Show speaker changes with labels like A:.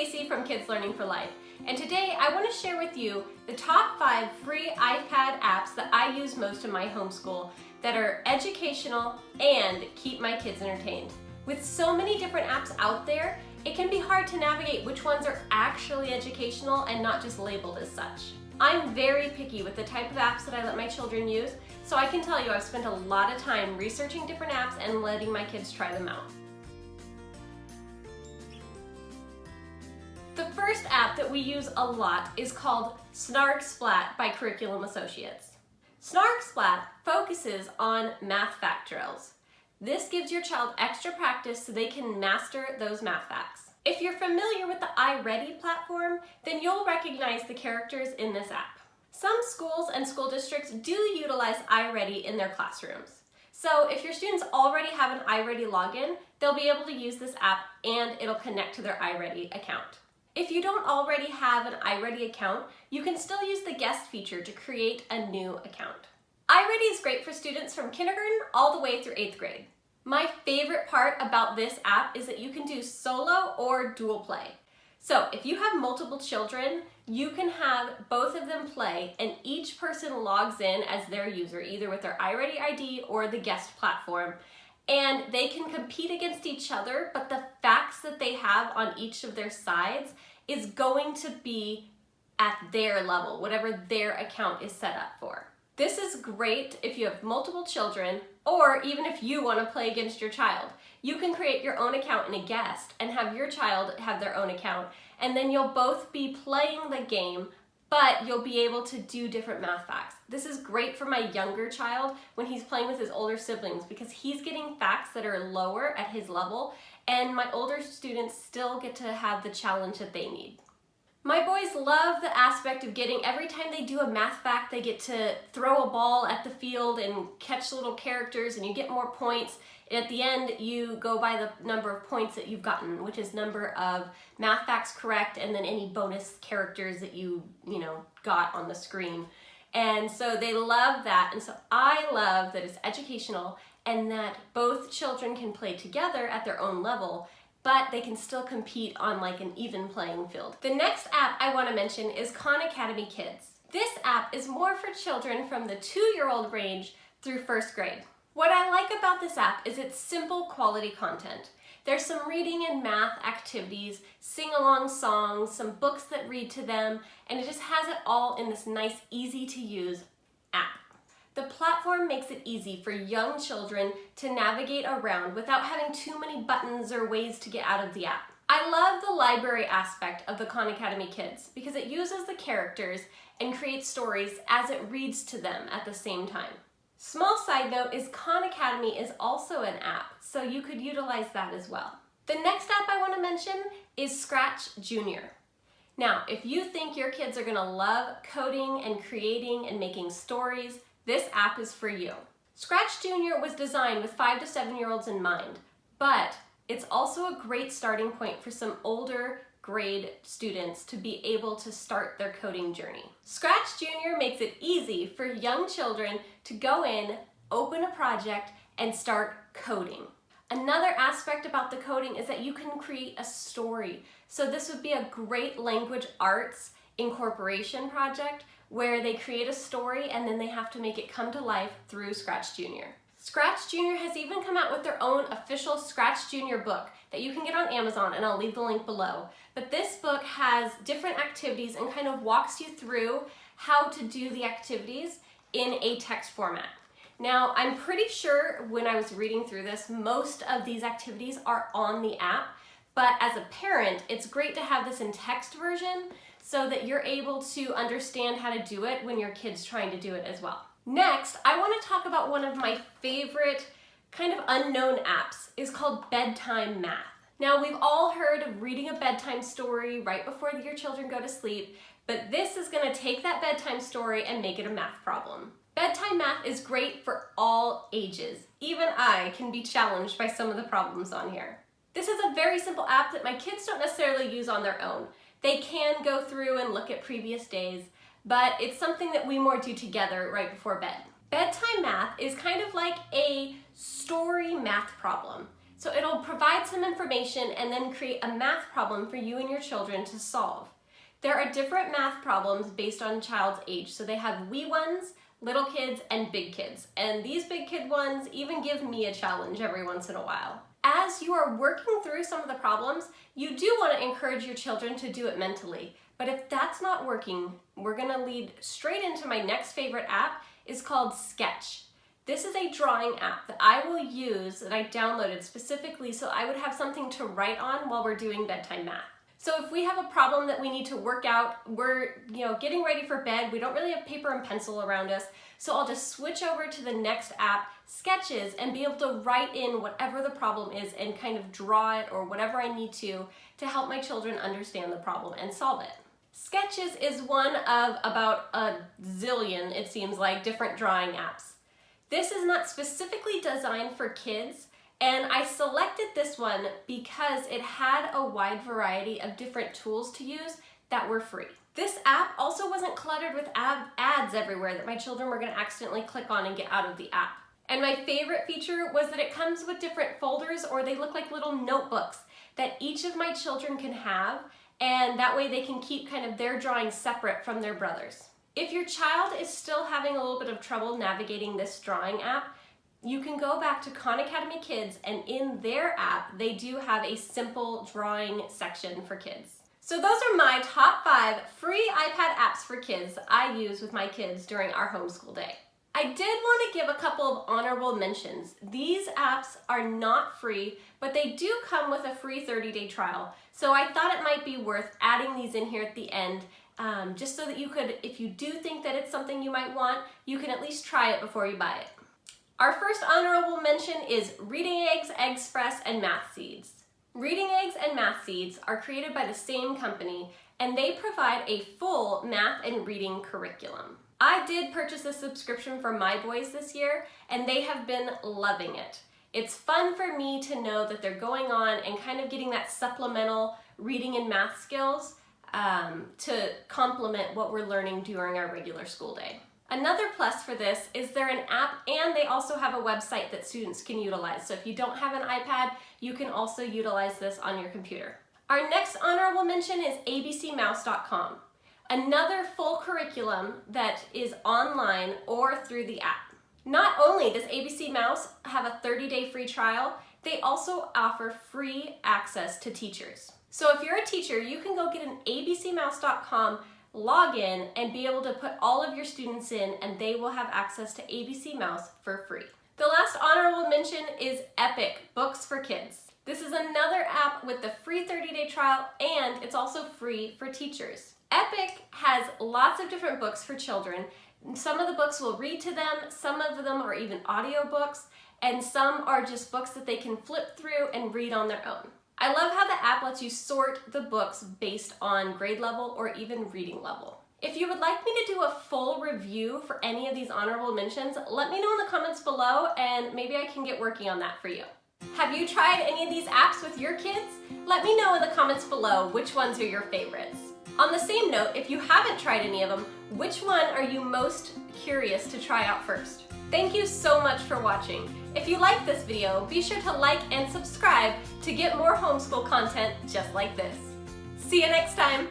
A: Stacey from Kids Learning for Life, and today I want to share with you the top 5 free iPad apps that I use most in my homeschool that are educational and keep my kids entertained. With so many different apps out there, it can be hard to navigate which ones are actually educational and not just labeled as such. I'm very picky with the type of apps that I let my children use, so I can tell you I've spent a lot of time researching different apps and letting my kids try them out. The first app that we use a lot is called Snargg Splatt by Curriculum Associates. Snargg Splatt focuses on math fact drills. This gives your child extra practice so they can master those math facts. If you're familiar with the iReady platform, then you'll recognize the characters in this app. Some schools and school districts do utilize iReady in their classrooms. So if your students already have an iReady login, they'll be able to use this app and it'll connect to their iReady account. If you don't already have an iReady account, you can still use the guest feature to create a new account. iReady is great for students from kindergarten all the way through 8th grade. My favorite part about this app is that you can do solo or dual play. So if you have multiple children, you can have both of them play and each person logs in as their user, either with their iReady ID or the guest platform. And they can compete against each other, but the facts that they have on each of their sides is going to be at their level, whatever their account is set up for. This is great if you have multiple children, or even if you want to play against your child. You can create your own account in a guest and have your child have their own account, and then you'll both be playing the game, but you'll be able to do different math facts. This is great for my younger child when he's playing with his older siblings because he's getting facts that are lower at his level, and my older students still get to have the challenge that they need. My boys love the aspect of getting, every time they do a math fact, they get to throw a ball at the field and catch little characters and you get more points. And at the end, you go by the number of points that you've gotten, which is number of math facts correct and then any bonus characters that you got on the screen. And so they love that. And so I love that it's educational and that both children can play together at their own level, but they can still compete on like an even playing field. The next app I want to mention is Khan Academy Kids. This app is more for children from the 2-year-old range through 1st grade. What I like about this app is its simple quality content. There's some reading and math activities, sing-along songs, some books that read to them, and it just has it all in this nice, easy-to-use app. The platform makes it easy for young children to navigate around without having too many buttons or ways to get out of the app. I love the library aspect of the Khan Academy Kids because it uses the characters and creates stories as it reads to them at the same time. Small side note is Khan Academy is also an app, so you could utilize that as well. The next app I want to mention is Scratch Junior. Now, if you think your kids are going to love coding and creating and making stories, this app is for you. Scratch Junior was designed with 5 to 7-year-olds in mind, but it's also a great starting point for some older grade students to be able to start their coding journey. Scratch Junior makes it easy for young children to go in, open a project, and start coding. Another aspect about the coding is that you can create a story. So this would be a great language arts incorporation project where they create a story and then they have to make it come to life through Scratch Junior. Scratch Junior has even come out with their own official Scratch Junior book that you can get on Amazon, and I'll leave the link below. But this book has different activities and kind of walks you through how to do the activities in a text format. Now, I'm pretty sure when I was reading through this, most of these activities are on the app, but as a parent, it's great to have this in text version so that you're able to understand how to do it when your kid's trying to do it as well. Next, I want to talk about one of my favorite kind of unknown apps. It's called Bedtime Math. Now, we've all heard of reading a bedtime story right before your children go to sleep, but this is going to take that bedtime story and make it a math problem. Bedtime Math is great for all ages. Even I can be challenged by some of the problems on here. This is a very simple app that my kids don't necessarily use on their own. They can go through and look at previous days, but it's something that we more do together right before bed. Bedtime Math is kind of like a story math problem. So it'll provide some information and then create a math problem for you and your children to solve. There are different math problems based on child's age. So they have wee ones, little kids, and big kids. And these big kid ones even give me a challenge every once in a while. As you are working through some of the problems, you do want to encourage your children to do it mentally. But if that's not working, we're going to lead straight into my next favorite app. It's called Sketch. This is a drawing app that I will use, that I downloaded specifically so I would have something to write on while we're doing bedtime math. So if we have a problem that we need to work out, we're getting ready for bed, we don't really have paper and pencil around us, so I'll just switch over to the next app, Sketches, and be able to write in whatever the problem is and kind of draw it or whatever I need to help my children understand the problem and solve it. Sketches is one of about a zillion, it seems like, different drawing apps. This is not specifically designed for kids, and I selected this one because it had a wide variety of different tools to use that were free. This app also wasn't cluttered with ads everywhere that my children were going to accidentally click on and get out of the app. And my favorite feature was that it comes with different folders, or they look like little notebooks that each of my children can have, and that way they can keep kind of their drawings separate from their brothers. If your child is still having a little bit of trouble navigating this drawing app, you can go back to Khan Academy Kids, and in their app, they do have a simple drawing section for kids. So those are my top 5 free iPad apps for kids I use with my kids during our homeschool day. I did want to give a couple of honorable mentions. These apps are not free, but they do come with a free 30-day trial. So I thought it might be worth adding these in here at the end, just so that you could, if you do think that it's something you might want, you can at least try it before you buy it. Our first honorable mention is Reading Eggs, Express, and Math Seeds. Reading Eggs and Math Seeds are created by the same company, and they provide a full math and reading curriculum. I did purchase a subscription for my boys this year, and they have been loving it. It's fun for me to know that they're going on and kind of getting that supplemental reading and math skills to complement what we're learning during our regular school day. Another plus for this is they're an app, and they also have a website that students can utilize. So if you don't have an iPad, you can also utilize this on your computer. Our next honorable mention is abcmouse.com. Another full curriculum that is online or through the app. Not only does ABC Mouse have a 30-day free trial, they also offer free access to teachers. So if you're a teacher, you can go get an abcmouse.com login and be able to put all of your students in, and they will have access to ABC Mouse for free. The last honorable mention is Epic Books for Kids. This is another app with the free 30-day trial, and it's also free for teachers. Epic has lots of different books for children. Some of the books will read to them, some of them are even audiobooks, and some are just books that they can flip through and read on their own. I love how the app lets you sort the books based on grade level or even reading level. If you would like me to do a full review for any of these honorable mentions, let me know in the comments below, and maybe I can get working on that for you. Have you tried any of these apps with your kids? Let me know in the comments below which ones are your favorites. On the same note, if you haven't tried any of them, which one are you most curious to try out first? Thank you so much for watching. If you like this video, be sure to like and subscribe to get more homeschool content just like this. See you next time!